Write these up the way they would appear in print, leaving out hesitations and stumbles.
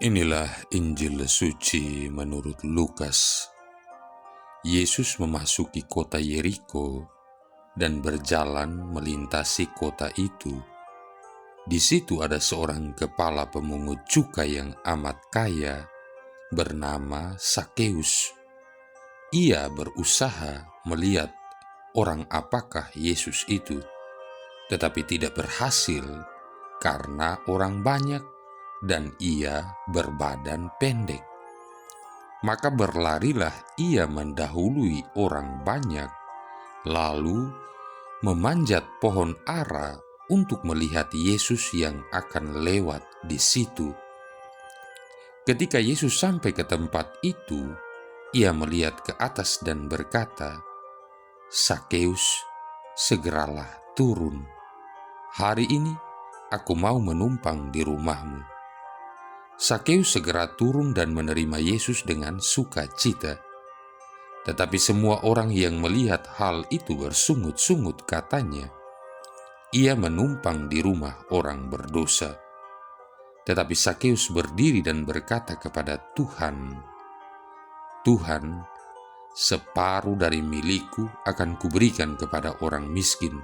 Inilah Injil suci menurut Lukas. Yesus memasuki kota Yeriko dan berjalan melintasi kota itu. Di situ ada seorang kepala pemungut cukai yang amat kaya bernama Sakeus. Ia berusaha melihat orang apakah Yesus itu, tetapi tidak berhasil karena orang banyak dan ia berbadan pendek. Maka berlarilah ia mendahului orang banyak, lalu memanjat pohon ara untuk melihat Yesus yang akan lewat di situ. Ketika Yesus sampai ke tempat itu, ia melihat ke atas dan berkata, "Sakeus, segeralah turun. Hari ini aku mau menumpang di rumahmu." Sakeus segera turun dan menerima Yesus dengan sukacita. Tetapi semua orang yang melihat hal itu bersungut-sungut katanya, "Ia menumpang di rumah orang berdosa." Tetapi Sakeus berdiri dan berkata kepada Tuhan, "Tuhan, separuh dari milikku akan kuberikan kepada orang miskin.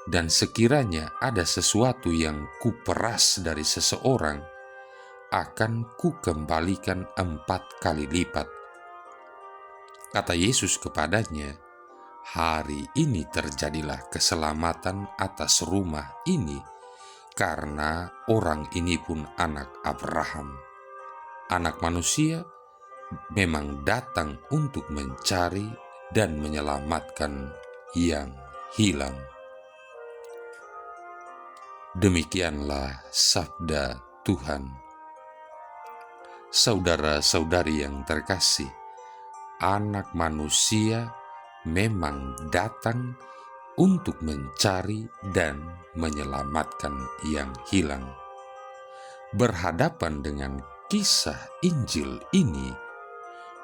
Dan sekiranya ada sesuatu yang kuperas dari seseorang, akan kukembalikan 4 kali lipat." Kata Yesus kepadanya, "Hari ini terjadilah keselamatan atas rumah ini, karena orang ini pun anak Abraham. Anak manusia memang datang untuk mencari dan menyelamatkan yang hilang." Demikianlah sabda Tuhan. Saudara-saudari yang terkasih, Anak Manusia memang datang untuk mencari dan menyelamatkan yang hilang. Berhadapan dengan kisah Injil ini,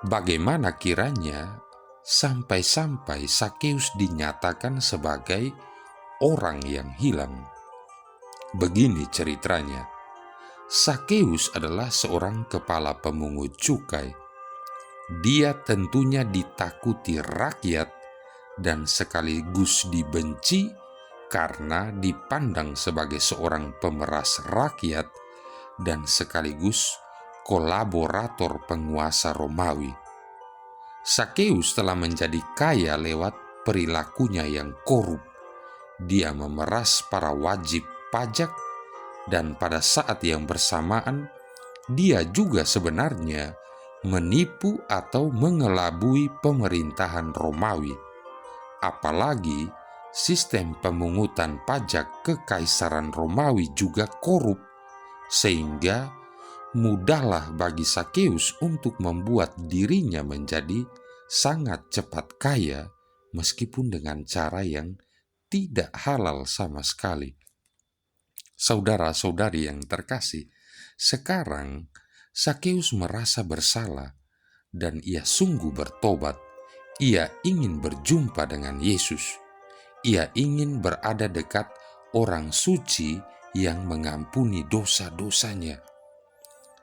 bagaimana kiranya sampai-sampai Sakeus dinyatakan sebagai orang yang hilang? Begini ceritanya. Sakeus adalah seorang kepala pemungut cukai. Dia tentunya ditakuti rakyat dan sekaligus dibenci karena dipandang sebagai seorang pemeras rakyat dan sekaligus kolaborator penguasa Romawi. Sakeus telah menjadi kaya lewat perilakunya yang korup. Dia memeras para wajib pajak, dan pada saat yang bersamaan dia juga sebenarnya menipu atau mengelabui pemerintahan Romawi. Apalagi sistem pemungutan pajak kekaisaran Romawi juga korup, sehingga mudahlah bagi Sakeus untuk membuat dirinya menjadi sangat cepat kaya meskipun dengan cara yang tidak halal sama sekali. Saudara-saudari yang terkasih, sekarang Sakeus merasa bersalah dan ia sungguh bertobat. Ia ingin berjumpa dengan Yesus. Ia ingin berada dekat orang suci yang mengampuni dosa-dosanya.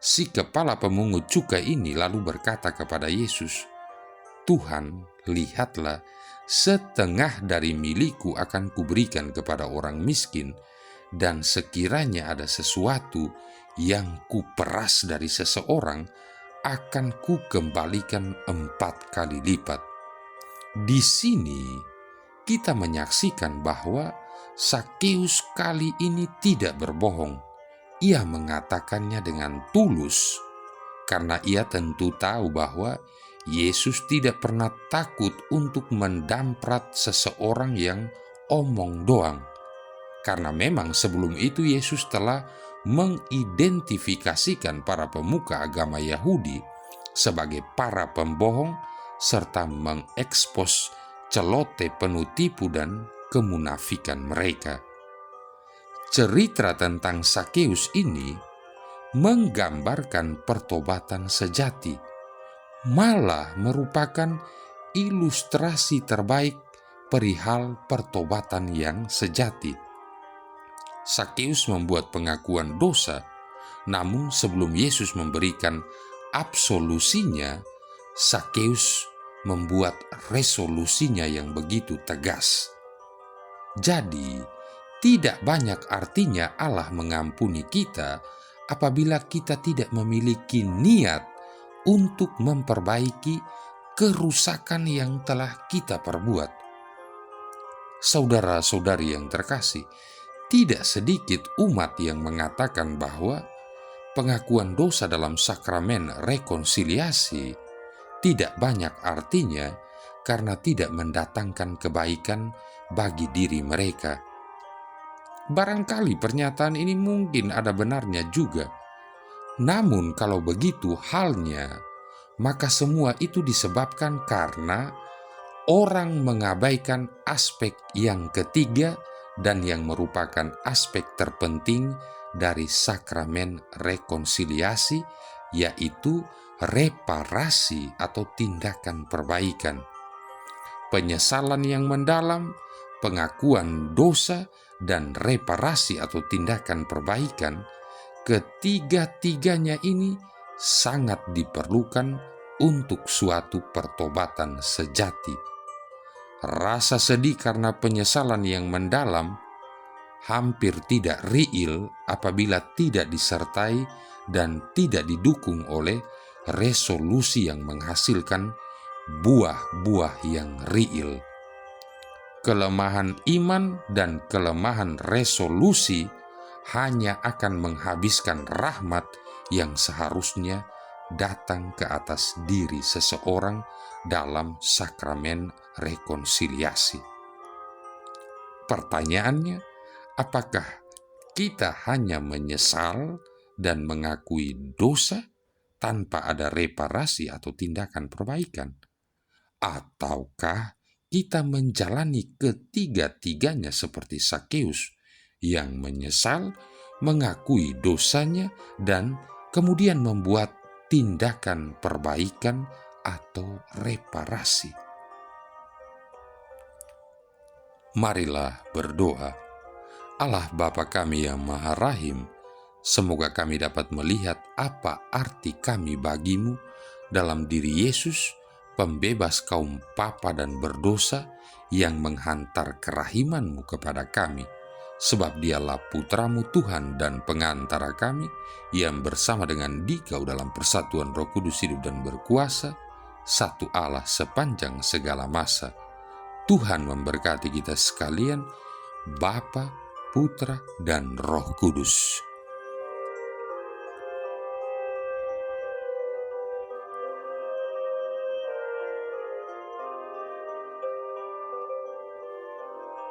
Si kepala pemungut cukai ini lalu berkata kepada Yesus, "Tuhan, lihatlah, setengah dari milikku akan kuberikan kepada orang miskin, dan sekiranya ada sesuatu yang kuperas dari seseorang, akan kukembalikan 4 kali lipat." Di sini kita menyaksikan bahwa Sakeus kali ini tidak berbohong. Ia mengatakannya dengan tulus, karena ia tentu tahu bahwa Yesus tidak pernah takut untuk mendamprat seseorang yang omong doang. Karena memang sebelum itu Yesus telah mengidentifikasikan para pemuka agama Yahudi sebagai para pembohong serta mengekspos celote penuh tipu dan kemunafikan mereka. Cerita tentang Sakeus ini menggambarkan pertobatan sejati, malah merupakan ilustrasi terbaik perihal pertobatan yang sejati. Sakeus membuat pengakuan dosa, Namun sebelum Yesus memberikan absolusinya, Sakeus membuat resolusinya yang begitu tegas. Jadi, tidak banyak artinya Allah mengampuni kita apabila kita tidak memiliki niat untuk memperbaiki kerusakan yang telah kita perbuat. Saudara-saudari yang terkasih, tidak sedikit umat yang mengatakan bahwa pengakuan dosa dalam sakramen rekonsiliasi tidak banyak artinya karena tidak mendatangkan kebaikan bagi diri mereka. Barangkali pernyataan ini mungkin ada benarnya juga. Namun kalau begitu halnya, maka semua itu disebabkan karena orang mengabaikan aspek yang ketiga dan yang merupakan aspek terpenting dari sakramen rekonsiliasi, yaitu reparasi atau tindakan perbaikan. Penyesalan yang mendalam, pengakuan dosa, dan reparasi atau tindakan perbaikan, ketiga-tiganya ini sangat diperlukan untuk suatu pertobatan sejati. Rasa sedih karena penyesalan yang mendalam hampir tidak riil apabila tidak disertai dan tidak didukung oleh resolusi yang menghasilkan buah-buah yang riil. Kelemahan iman dan kelemahan resolusi hanya akan menghabiskan rahmat yang seharusnya datang ke atas diri seseorang dalam sakramen rekonsiliasi. Pertanyaannya, apakah kita hanya menyesal dan mengakui dosa tanpa ada reparasi atau tindakan perbaikan? Ataukah kita menjalani ketiga-tiganya seperti Sakeus yang menyesal, mengakui dosanya, dan kemudian membuat tindakan perbaikan atau reparasi? Marilah berdoa. Allah Bapa kami yang Maha Rahim, semoga kami dapat melihat apa arti kami bagimu dalam diri Yesus, pembebas kaum papa dan berdosa yang menghantar kerahiman-Mu kepada kami, sebab Dialah Putramu Tuhan dan pengantara kami, yang bersama dengan Dikau dalam persatuan Roh Kudus hidup dan berkuasa, satu Allah sepanjang segala masa. Tuhan memberkati kita sekalian, Bapa, Putra, dan Roh Kudus.